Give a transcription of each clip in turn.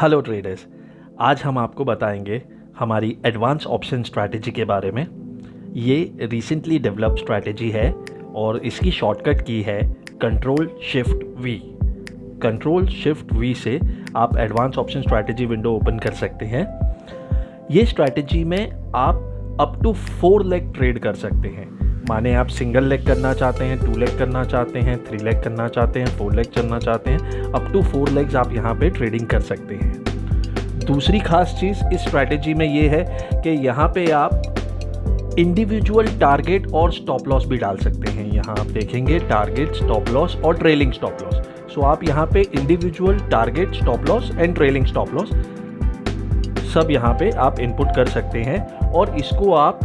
Hello traders, आज हम आपको बताएंगे हमारी एडवांस ऑप्शन स्ट्रैटेजी के बारे में। ये रिसेंटली डेवलप्ड स्ट्रैटेजी है और इसकी शॉर्टकट की है control shift we. Control shift we से आप advance option strategy window open कर सकते हैं। ये स्ट्रैटेजी में आप अप टू 4 लेग ट्रेड कर सकते हैं। माने आप सिंगल लेग करना चाहते हैं, 2 लेग करना चाहते हैं, 3 लेग करना चाहते हैं, 4 लेग करना चाहते हैं, अप टू 4 लेग्स आप यहाँ पे ट्रेडिंग कर सकते हैं। दूसरी खास चीज़ इस स्ट्रैटेजी में ये है कि यहाँ पे आप इंडिविजुअल टारगेट और स्टॉप लॉस भी डाल सकते हैं। यहाँ आप देखेंगे टारगेट, स्टॉप लॉस और ट्रेलिंग स्टॉप लॉस। सो आप यहाँ पे individual target, stop loss and trailing stop loss सब यहाँ पे आप इनपुट कर सकते हैं और इसको आप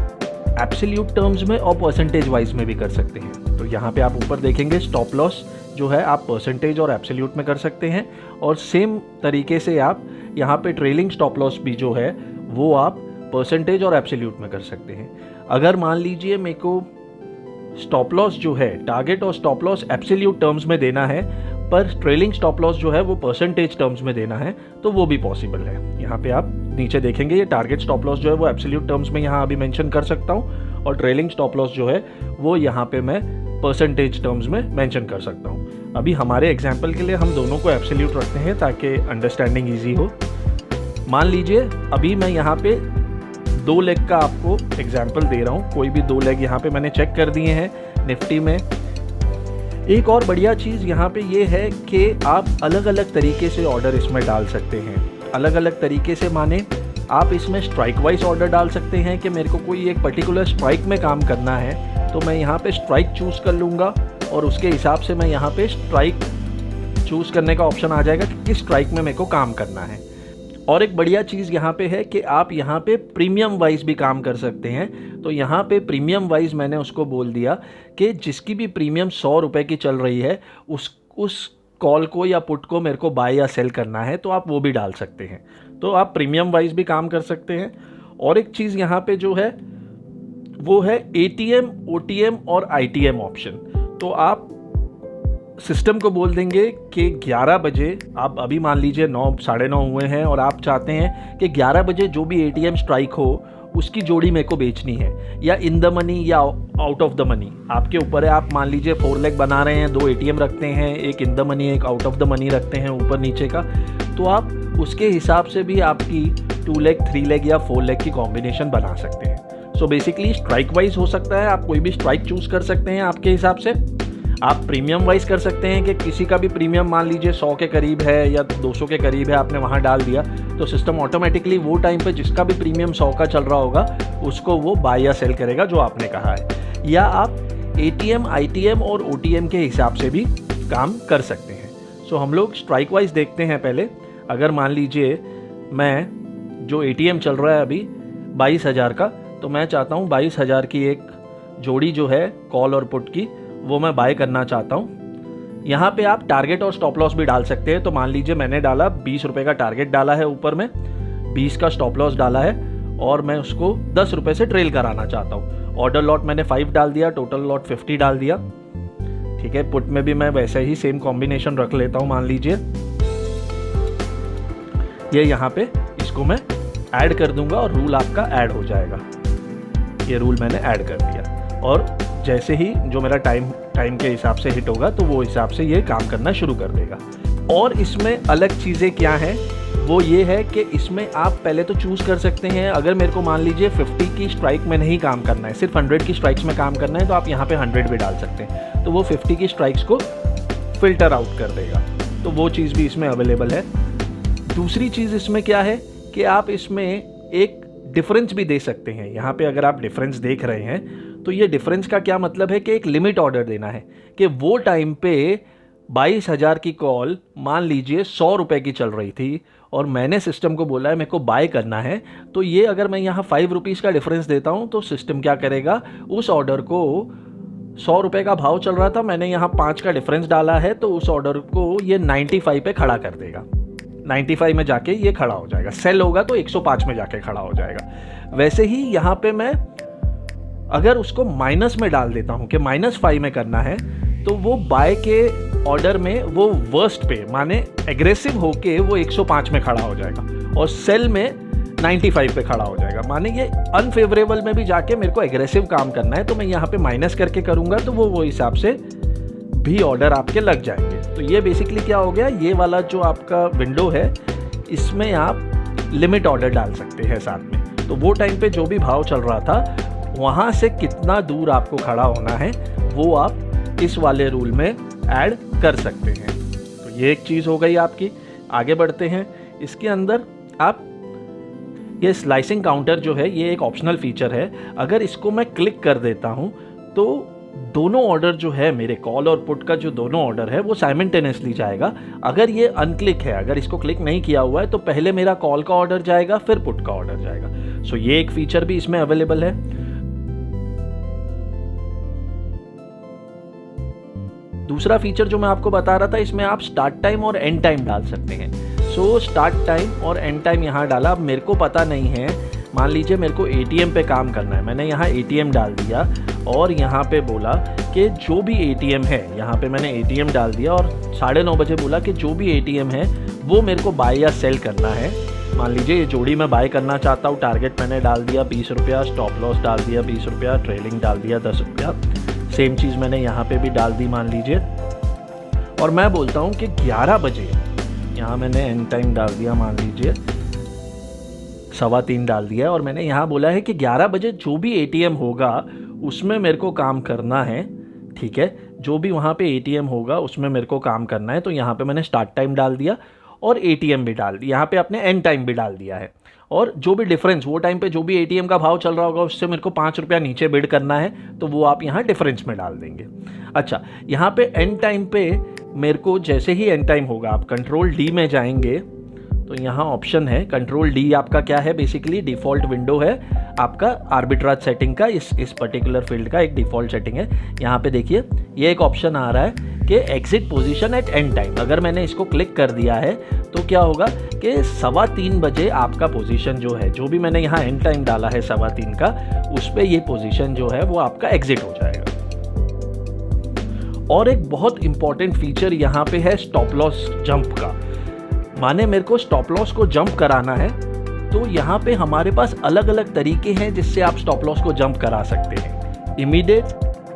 एब्सोल्यूट टर्म्स में और परसेंटेज वाइज में भी कर सकते हैं। तो यहाँ पे आप ऊपर देखेंगे स्टॉप लॉस जो है आप परसेंटेज और एब्सोल्यूट में कर सकते हैं और सेम तरीके से आप यहाँ पे ट्रेलिंग स्टॉप लॉस भी जो है वो आप परसेंटेज और एब्सोल्यूट में कर सकते हैं। अगर मान लीजिए मेरे को स्टॉप लॉस जो है टारगेट और स्टॉप लॉस एब्सोल्यूट टर्म्स में देना है पर ट्रेलिंग स्टॉप लॉस जो है वो परसेंटेज टर्म्स में देना है तो वो भी पॉसिबल है। यहाँ पे आप नीचे देखेंगे ये टारगेट स्टॉप लॉस जो है वो एब्सोल्यूट टर्म्स में यहाँ अभी मेंशन कर सकता हूँ और ट्रेलिंग स्टॉप लॉस जो है वो यहाँ पे मैं परसेंटेज टर्म्स में मेंशन कर सकता हूँ। अभी हमारे एग्जाम्पल के लिए हम दोनों को एब्सोल्यूट रखते हैं ताकि अंडरस्टैंडिंग ईजी हो। मान लीजिए अभी मैं यहाँ पे 2 लेग का आपको एग्जाम्पल दे रहा हूँ। कोई भी 2 लेग यहाँ पे मैंने चेक कर दिए हैं निफ्टी में। एक और बढ़िया चीज़ यहाँ पे ये है कि आप अलग अलग तरीके से ऑर्डर इसमें डाल सकते हैं। अलग अलग तरीके से माने आप इसमें स्ट्राइक वाइज ऑर्डर डाल सकते हैं कि मेरे को कोई एक पर्टिकुलर स्ट्राइक में काम करना है तो मैं यहाँ पे स्ट्राइक चूज़ कर लूँगा और उसके हिसाब से मैं यहाँ पे स्ट्राइक चूज़ करने का ऑप्शन आ जाएगा कि किस स्ट्राइक में मेरे को काम करना है। और एक बढ़िया चीज़ यहाँ पे है कि आप यहाँ पे प्रीमियम वाइज भी काम कर सकते हैं। तो यहाँ पे प्रीमियम वाइज मैंने उसको बोल दिया कि जिसकी भी प्रीमियम 100 रुपये की चल रही है उस कॉल को या पुट को मेरे को बाय या सेल करना है तो आप वो भी डाल सकते हैं। तो आप प्रीमियम वाइज भी काम कर सकते हैं। और एक चीज़ यहाँ पे जो है वो है ATM, OTM और ITM ऑप्शन। तो आप सिस्टम को बोल देंगे कि 11 बजे आप अभी मान लीजिए 9, साढ़े 9 हुए हैं और आप चाहते हैं कि 11 बजे जो भी ATM स्ट्राइक हो उसकी जोड़ी मेरे को बेचनी है या इन द मनी या आउट ऑफ द मनी, आपके ऊपर है। आप मान लीजिए 4 लेग बना रहे हैं, 2 ATM रखते हैं, एक इन द मनी एक आउट ऑफ द मनी रखते हैं ऊपर नीचे का, तो आप उसके हिसाब से भी आपकी 2 लेग, 3 लेग या 4 लेग की कॉम्बिनेशन बना सकते हैं। सो बेसिकली स्ट्राइक वाइज हो सकता है, आप कोई भी स्ट्राइक चूज़ कर सकते हैं आपके हिसाब से। आप प्रीमियम वाइज कर सकते हैं कि किसी का भी प्रीमियम मान लीजिए 100 के करीब है या 200 के करीब है, आपने वहाँ डाल दिया तो सिस्टम ऑटोमेटिकली वो टाइम पे जिसका भी प्रीमियम 100 का चल रहा होगा उसको वो बाय या सेल करेगा जो आपने कहा है। या आप ATM, ITM और OTM के हिसाब से भी काम कर सकते हैं। सो हम लोग स्ट्राइक वाइज देखते हैं पहले। अगर मान लीजिए मैं जो ATM चल रहा है अभी 22,000 का, तो मैं चाहता हूँ 22,000 की एक जोड़ी जो है कॉल और पुट की वो मैं बाय करना चाहता हूँ। यहाँ पे आप टारगेट और स्टॉप लॉस भी डाल सकते हैं। तो मान लीजिए मैंने डाला 20 रुपये का टारगेट डाला है, ऊपर में 20 का स्टॉप लॉस डाला है और मैं उसको 10 रुपये से ट्रेल कराना चाहता हूँ। ऑर्डर लॉट मैंने 5 डाल दिया, टोटल लॉट 50 डाल दिया। ठीक है, पुट में भी मैं वैसे ही सेम कॉम्बिनेशन रख लेता हूँ। मान लीजिए ये यहाँ पे इसको मैं ऐड कर दूंगा और रूल आपका ऐड हो जाएगा। ये रूल मैंने ऐड कर दिया और जैसे ही जो मेरा टाइम के हिसाब से हिट होगा तो वो हिसाब से ये काम करना शुरू कर देगा। और इसमें अलग चीज़ें क्या हैं वो ये है कि इसमें आप पहले तो चूज़ कर सकते हैं। अगर मेरे को मान लीजिए 50 की स्ट्राइक में नहीं काम करना है, सिर्फ 100 की स्ट्राइक्स में काम करना है, तो आप यहाँ पे 100 भी डाल सकते हैं। तो वो 50 की स्ट्राइक्स को फिल्टर आउट कर देगा। तो वो चीज़ भी इसमें अवेलेबल है। दूसरी चीज़ इसमें क्या है कि आप इसमें एक डिफरेंस भी दे सकते हैं। यहाँ पे अगर आप डिफरेंस देख रहे हैं तो ये डिफरेंस का क्या मतलब है कि एक लिमिट ऑर्डर देना है कि वो टाइम पे 22,000 की कॉल मान लीजिए 100 रुपये की चल रही थी और मैंने सिस्टम को बोला है मेरे को बाय करना है। तो ये अगर मैं यहाँ 5 रुपीज़ का डिफरेंस देता हूँ तो सिस्टम क्या करेगा, उस ऑर्डर को 100 रुपये का भाव चल रहा था, मैंने यहाँ 5 का डिफरेंस डाला है तो उस ऑर्डर को ये 95 पे खड़ा कर देगा। 95 में जाके ये खड़ा हो जाएगा। सेल होगा तो 105 में जाके खड़ा हो जाएगा। वैसे ही यहाँ पे मैं अगर उसको माइनस में डाल देता हूँ कि -5 में करना है तो वो बाय के ऑर्डर में वो वर्स्ट पे माने एग्रेसिव होके वो 105 में खड़ा हो जाएगा और सेल में 95 पे खड़ा हो जाएगा। माने ये अनफेवरेबल में भी जाके मेरे को एग्रेसिव काम करना है तो मैं यहाँ पे माइनस करके करूँगा तो वो हिसाब से भी ऑर्डर आपके लग जाएंगे। तो ये बेसिकली क्या हो गया, ये वाला जो आपका विंडो है इसमें आप लिमिट ऑर्डर डाल सकते हैं साथ में। तो वो टाइम पे जो भी भाव चल रहा था वहाँ से कितना दूर आपको खड़ा होना है वो आप इस वाले रूल में ऐड कर सकते हैं। तो ये एक चीज़ हो गई आपकी। आगे बढ़ते हैं। इसके अंदर आप ये स्लाइसिंग काउंटर जो है ये एक ऑप्शनल फीचर है। अगर इसको मैं क्लिक कर देता हूँ तो दोनों ऑर्डर जो है मेरे कॉल और पुट का जो दोनों ऑर्डर है वो साइमल्टेनियसली जाएगा। अगर ये अनक्लिक है, अगर इसको क्लिक नहीं किया हुआ है तो पहले मेरा कॉल का ऑर्डर जाएगा फिर पुट का ऑर्डर जाएगा। सो ये एक फीचर भी इसमें अवेलेबल है। दूसरा फीचर जो मैं आपको बता रहा था, इसमें आप स्टार्ट टाइम और एंड टाइम डाल सकते हैं। सो स्टार्ट टाइम और एंड टाइम यहाँ डाला। अब मेरे को पता नहीं है, मान लीजिए मेरे को एटीएम पे काम करना है, मैंने यहाँ एटीएम डाल दिया और यहाँ पे बोला कि जो भी एटीएम है, यहाँ पे मैंने एटीएम डाल दिया और 9:30 बजे बोला कि जो भी एटीएम है वो मेरे को बाय या सेल करना है। मान लीजिए ये जोड़ी मैं बाय करना चाहता हूँ, टारगेट मैंने डाल दिया 20 रुपया, स्टॉप लॉस डाल दिया 20 रुपया, ट्रेलिंग डाल दिया 10 रुपया। सेम चीज़ मैंने यहाँ पे भी डाल दी मान लीजिए, और मैं बोलता हूँ कि 11 बजे, यहाँ मैंने एंड टाइम डाल दिया मान लीजिए 3:15 डाल दिया और मैंने यहाँ बोला है कि 11 बजे जो भी एटीएम होगा उसमें मेरे को काम करना है। ठीक है, जो भी वहाँ पे एटीएम होगा उसमें मेरे को काम करना है। तो यहाँ पे मैंने स्टार्ट टाइम डाल दिया और एटीएम भी डाल दिया, यहाँ पे अपने एंड टाइम भी डाल दिया है। और जो भी डिफरेंस वो टाइम पे जो भी एटीएम का भाव चल रहा होगा उससे मेरे को 5 रुपया नीचे बिड करना है तो वो आप यहाँ डिफरेंस में डाल देंगे। अच्छा, यहाँ पे एंड टाइम पे मेरे को जैसे ही एंड टाइम होगा आप कंट्रोल डी में जाएंगे तो यहाँ ऑप्शन है कंट्रोल डी। आपका क्या है, बेसिकली डिफ़ॉल्ट विंडो है आपका आर्बिट्राज सेटिंग का, इस पर्टिकुलर फील्ड का एक डिफ़ॉल्ट सेटिंग है। यहाँ पे देखिए ये एक ऑप्शन आ रहा है कि exit position at end time. अगर मैंने इसको क्लिक कर दिया है तो क्या होगा कि 3:15 बजे आपका पोजीशन जो है, जो भी मैंने यहाँ एंड टाइम डाला है 3:15 का, उस पर ये पोजीशन जो है वो आपका एग्जिट हो जाएगा। और एक बहुत इंपॉर्टेंट फीचर यहाँ पे है स्टॉप लॉस जंप का। माने मेरे को स्टॉप लॉस को जंप कराना है तो यहाँ पे हमारे पास अलग अलग तरीके हैं जिससे आप स्टॉप लॉस को जंप करा सकते हैं। Immediate,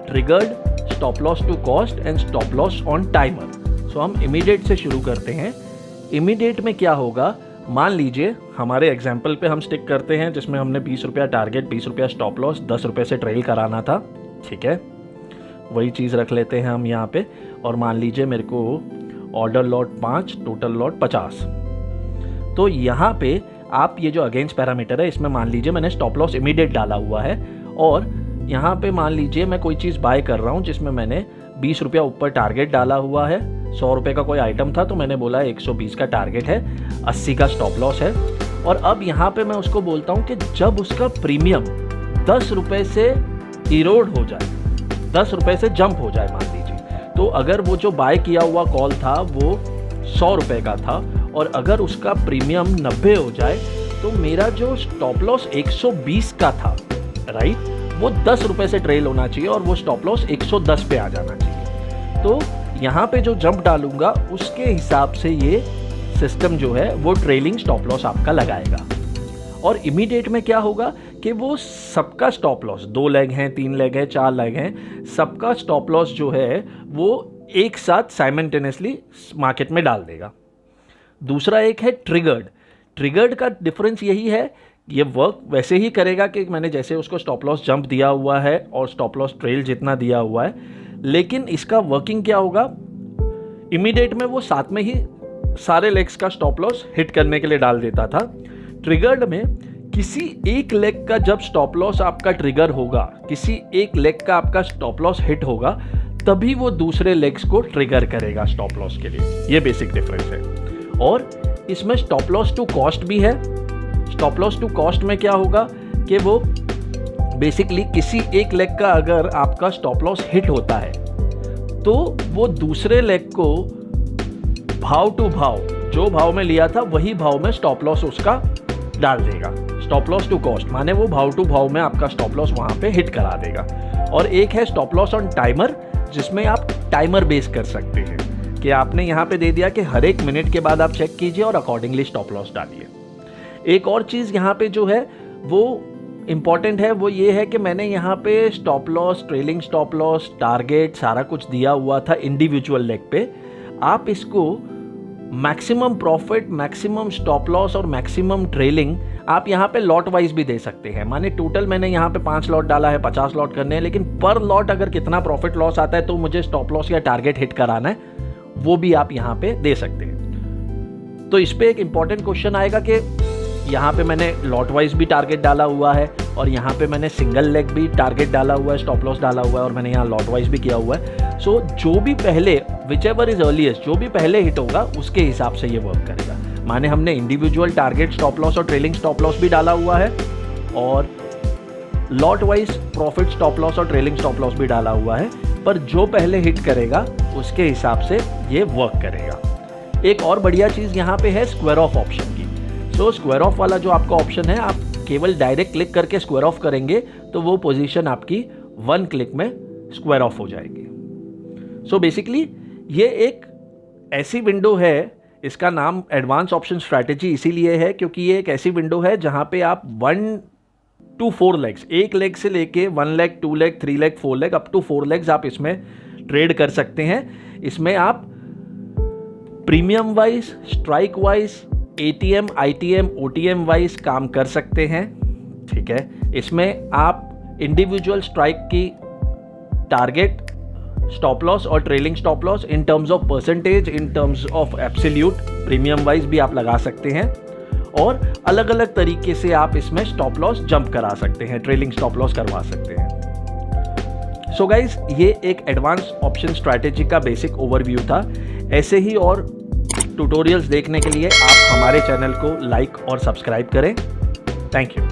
triggered, stop loss to cost and stop loss on timer. So हम इमीडिएट से शुरू करते हैं। इमीडिएट में क्या होगा, मान लीजिए हमारे एग्जाम्पल पे हम स्टिक करते हैं जिसमें हमने 20 रुपया टारगेट, 20 रुपया स्टॉप लॉस, 10 रुपये से ट्रेल कराना था। ठीक है, वही चीज़ रख लेते हैं हम यहाँ पे। और मान लीजिए मेरे को ऑर्डर लॉट 5, टोटल लॉट 50। तो यहाँ पे आप ये जो अगेंस्ट पैरामीटर है इसमें मान लीजिए मैंने स्टॉप लॉस इमीडिएट डाला हुआ है और यहाँ पे मान लीजिए मैं कोई चीज़ बाय कर रहा हूँ जिसमें मैंने 20 रुपया ऊपर टारगेट डाला हुआ है। 100 रुपये का कोई आइटम था तो मैंने बोला 120 का टारगेट है, 80 का स्टॉप लॉस है। और अब यहाँ पे मैं उसको बोलता हूँ कि जब उसका प्रीमियम 10 रुपये से इरोड हो जाए, 10 रुपये से जंप हो जाए मान लीजिए, तो अगर वो जो बाय किया हुआ कॉल था वो 100 रुपये का था और अगर उसका प्रीमियम 90 हो जाए तो मेरा जो स्टॉप लॉस 120 का था, राइट, वो 10 रुपये से ट्रेल होना चाहिए और वो स्टॉप लॉस 110 पे आ जाना चाहिए। तो यहाँ पे जो जंप डालूंगा उसके हिसाब से ये सिस्टम जो है वो ट्रेलिंग स्टॉप लॉस आपका लगाएगा। और इमीडिएट में क्या होगा कि वो सबका स्टॉप लॉस, 2 लेग हैं, 3 लेग है, 4 लेग हैं, सबका स्टॉप लॉस जो है वो एक साथ साइमल्टेनियसली मार्केट में डाल देगा। दूसरा एक है ट्रिगर्ड। ट्रिगर्ड का डिफरेंस यही है, ये वर्क वैसे ही करेगा कि मैंने जैसे उसको स्टॉप लॉस जंप दिया हुआ है और स्टॉप लॉस ट्रेल जितना दिया हुआ है, लेकिन इसका वर्किंग क्या होगा, इमीडिएट में वो साथ में ही सारे लेग्स का स्टॉप लॉस हिट करने के लिए डाल देता था। ट्रिगर्ड में किसी एक लेग का जब स्टॉप लॉस आपका ट्रिगर होगा, किसी एक लेग का आपका स्टॉप लॉस हिट होगा, तभी वो दूसरे लेग्स को ट्रिगर करेगा स्टॉप लॉस के लिए। ये बेसिक डिफरेंस है। और इसमें स्टॉप लॉस टू कॉस्ट भी है। स्टॉप लॉस टू कॉस्ट में क्या होगा कि वो बेसिकली किसी एक लेग का अगर आपका स्टॉप लॉस हिट होता है तो वो दूसरे लेग को भाव टू भाव, जो भाव में लिया था वही भाव में स्टॉप लॉस उसका डाल देगा। स्टॉप लॉस टू कॉस्ट माने वो भाव टू भाव में आपका स्टॉप लॉस वहाँ पे हिट करा देगा। और एक है स्टॉप लॉस ऑन टाइमर, जिसमें आप टाइमर बेस कर सकते हैं। कि आपने यहाँ पे दे दिया कि हर एक मिनट के बाद आप चेक कीजिए और अकॉर्डिंगली स्टॉप लॉस डालिए। एक और चीज़ यहाँ पे जो है वो इम्पॉर्टेंट है, वो ये है कि मैंने यहाँ पे stop loss, trailing stop loss, target सारा कुछ दिया हुआ था इंडिविजुअल लेग पे। आप इसको maximum profit, maximum stop loss और मैक्सिमम ट्रेलिंग आप यहाँ पे लॉट वाइज भी दे सकते हैं। माने टोटल मैंने यहाँ पे 5 लॉट डाला है, 50 लॉट करने हैं, लेकिन पर लॉट अगर कितना प्रॉफिट लॉस आता है तो मुझे स्टॉप लॉस या टारगेट हिट कराना है, वो भी आप यहाँ पे दे सकते हैं। तो इस पे एक इंपॉर्टेंट क्वेश्चन आएगा कि यहाँ पे मैंने लॉट वाइज भी टारगेट डाला हुआ है और यहाँ पे मैंने सिंगल लेग भी टारगेट डाला हुआ है, स्टॉप लॉस डाला हुआ है और मैंने यहाँ लॉट वाइज भी किया हुआ है। सो जो भी पहले, विच एवर इज अर्लीस्ट, जो भी पहले हिट होगा उसके हिसाब से ये वर्क करेगा। माने हमने इंडिविजुअल टारगेट स्टॉप लॉस और ट्रेलिंग स्टॉप लॉस भी डाला हुआ है और lot wise profit stop loss और ट्रेलिंग स्टॉप लॉस भी डाला हुआ है, पर जो पहले हिट करेगा उसके हिसाब से ये वर्क करेगा। एक और बढ़िया चीज़ यहाँ पे है स्क्वायर ऑफ ऑप्शन की। तो स्क्वायर ऑफ वाला जो आपका ऑप्शन है, आप केवल डायरेक्ट क्लिक करके स्क्वायर ऑफ करेंगे तो वो पोजीशन आपकी 1 क्लिक में स्क्वायर ऑफ हो जाएगी। सो बेसिकली ये एक ऐसी विंडो है, इसका नाम एडवांस ऑप्शन स्ट्रैटेजी इसीलिए है क्योंकि ये एक ऐसी विंडो है जहां पे आप 1 to 4 लेग्स, एक लेग से लेके 1 leg, 2 leg, 3 leg, 4 leg, up to 4 legs आप इसमें ट्रेड कर सकते हैं। इसमें आप premium wise, strike wise, ATM, ITM, OTM wise काम कर सकते हैं। ठीक है, इसमें आप इंडिविजुअल स्ट्राइक की टारगेट, स्टॉप लॉस और trailing stop loss in terms of percentage, in terms of absolute, premium wise भी आप लगा सकते हैं और अलग अलग तरीके से आप इसमें स्टॉप लॉस जंप करा सकते हैं, ट्रेलिंग स्टॉप लॉस करवा सकते हैं। सो गाइज, ये एक एडवांस ऑप्शन स्ट्रैटेजी का बेसिक ओवरव्यू था। ऐसे ही और ट्यूटोरियल्स देखने के लिए आप हमारे चैनल को लाइक और सब्सक्राइब करें। Thank you.